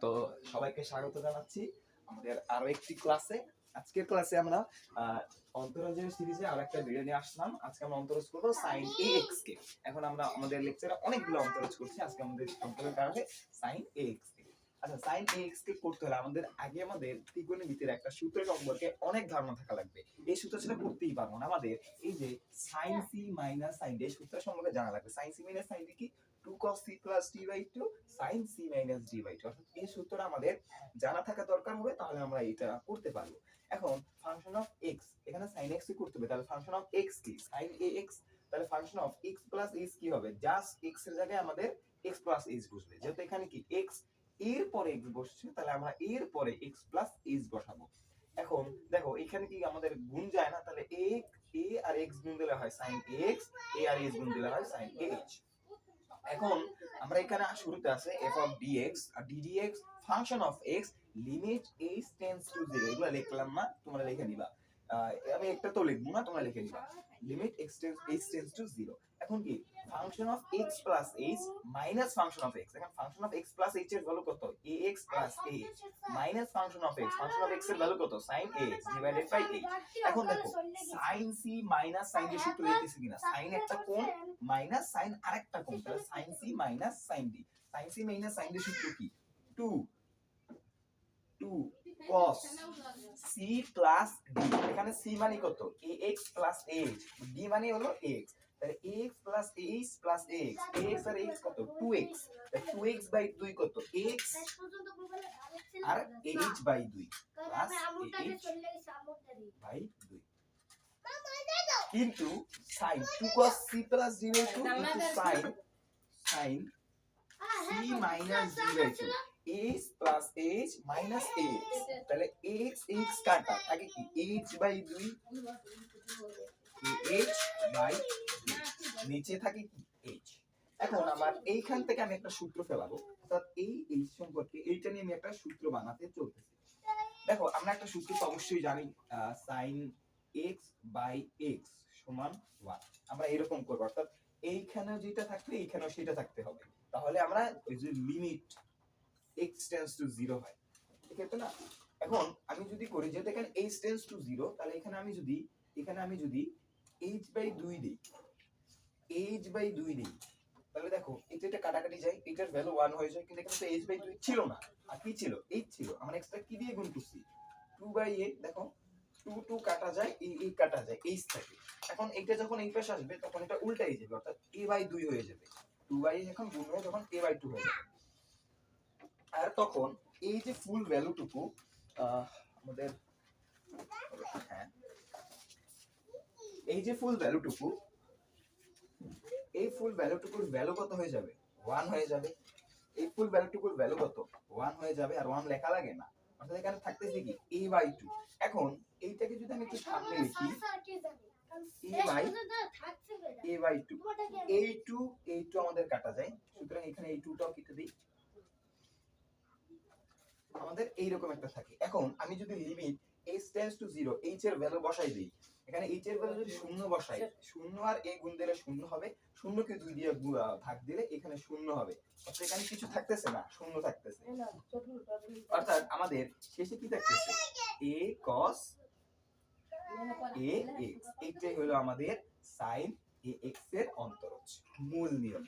তো সবাইকে স্বাগত জানাচ্ছি আমাদের আরো একটি ক্লাসে। আজকের ক্লাসে আমরা অন্তরজের সিরিজে আরো একটা ভিডিও নিয়ে আসলাম। আজকে আমরা অন্তরজ করবো sin ax কে। এখন আমরা আমাদের লেকচারে অনেকগুলো অন্তরজ করছি, আজকে আমাদের অন্তরজ কারণে sin ax কে। আচ্ছা, sin ax কে করতে হলে আমাদের ত্রিকোণমিতির একটা সূত্র সম্পর্কে অনেক ধারণা থাকা লাগবে। এই সূত্র ছাড়া করতেই পারবো না। আমাদের এই যে sin c - sin d সূত্র সম্পর্কে জানা লাগবে। sin c - sin d কি 2 cos c plus d by 2 sin c minus d by 2। অর্থাৎ এই সূত্রটা আমাদের জানা থাকা দরকার হবে, তাহলে আমরা এটা করতে পারবো। এখন ফাংশন অফ x, এখানে sin x কে করতে হবে, তাহলে ফাংশন অফ x কি sin ax, তাহলে function of x plus h কি হবে, জাস্ট x এর জায়গায় আমাদের x plus h বসবে। যেহেতু এখানে কি x এর পরে x বসছে, তাহলে আমরা এর পরে x plus h বসাবো। এখন দেখো এখানে কি আমাদের গুণ যায় না, তাহলে a আর x গুণ দিলে হয় sin ax, a R h গুণ দিলে হয় sin ah। এখন আমরা এখানে শুরুতে আছে f of dx আর ddx function of x limit h tends to 0, এগুলো লিখলাম না, তোমরা লিখে নিবা। আমি একটা তো লিখবো না, তোমরা লিখে নিবা লিমিট h টেন্ডস টু 0। এখন কি function of x plus h minus function of x, এখন function of x plus h এর ভ্যালু কত, ax plus ah minus function of x এর ভ্যালু কত, sin ax divided by h। এখন দেখো sin c minus sin d সূত্র লিখতেছি কিনা, sin একটা কোণ মাইনাস sin আরেকটা কোণ, তাহলে sin c minus sin d। sin c minus sin d সূত্র কি 2 cos c প্লাস d। এখানে c মানে কত, ax প্লাস h, d মানে হলো x, তাহলে ax plus h plus x, ax আর h কত 2x, তাহলে 2x বাই 2 কত x আর h by 2 plus h by 2 কিন্তু sin 2 cos c plus d by 2 into sin c minus d by 2 h plus h minus h, তাহলে h কাটা থাকে কি h by 2 h by 2 নিচে থাকে কি h। এখন আমার এইখান থেকে আমি একটা সূত্র ফেলাবো, অর্থাৎ এই h সম্পর্কে এইটা নিয়ে আমি একটা সূত্র বানাতে চলতেছি। দেখো আমরা একটা সূত্র তো অবশ্যই জানি, sin x by x সমান 1। আমরা এরকম করব, অর্থাৎ এইখানে যেটা থাকলে এইখানেও সেটা থাকতে হবে, তাহলে আমরা এই যে লিমিট x টেন্ডস টু 0 হয়, ঠিক আছে না। এখন আমি যদি করি যে দেখেন h টেন্ডস টু 0, তাহলে এখানে আমি যদি h বাই 2 দেই, তাহলে দেখো এটা কাটাকাটি যায়, এটার ভ্যালু 1 হয়ে যায়, কিন্তু এখানে তো h বাই 2 ছিল না, আর কি ছিল h ছিল। আমরা এক্সট্রা কি দিয়ে গুণ করছি 2 বাই a, দেখো 2 কাটা যায়, এই কাটা যায়, h থাকে। এখন এটা যখন এই পাশে আসবে তখন এটা উল্টাই যাবে, অর্থাৎ a বাই 2 হয়ে যাবে। 2 বাই এখন গুণ হয়ে যখন a বাই 2 হয়ে যাবে, আর তখন এই যে ফুল ভ্যালুটুকু আমাদের হ্যাঁ এই যে ফুল ভ্যালুটুকু, এই ফুল ভ্যালুটুকুর ভ্যালু কত হয়ে যাবে 1 হয়ে যাবে। এই ফুল ভ্যালুটুকুর ভ্যালু কত 1 হয়ে যাবে, আর 1 লেখা লাগে না, অর্থাৎ এখানে থাকতেছে কি a বাই 2। এখন এইটাকে যদি আমি একটু সামনে লিখি a বাই 2, এই 2 আমাদের কাটা যায়, সুতরাং এখানে এই 2টাও কেটে দিই, আমাদের এইরকম একটা থাকে। এখন আমি যদি limit h tends to 0 h এর ভ্যালু বসাই দেই, এখানে h এর ভ্যালু যদি 0 বসাই, 0 আর a গুণ দিলে 0 হবে, 0 কে 2 দিয়ে ভাগ দিলে এখানে 0 হবে, অর্থাৎ এখানে কিছু থাকতেছে না, 0 থাকতেছে। অর্থাৎ আমাদের শেষে কি থাকতেছে a cos ax, এইটাই হলো আমাদের sin ax এর অন্তরজ মূল নিয়ম।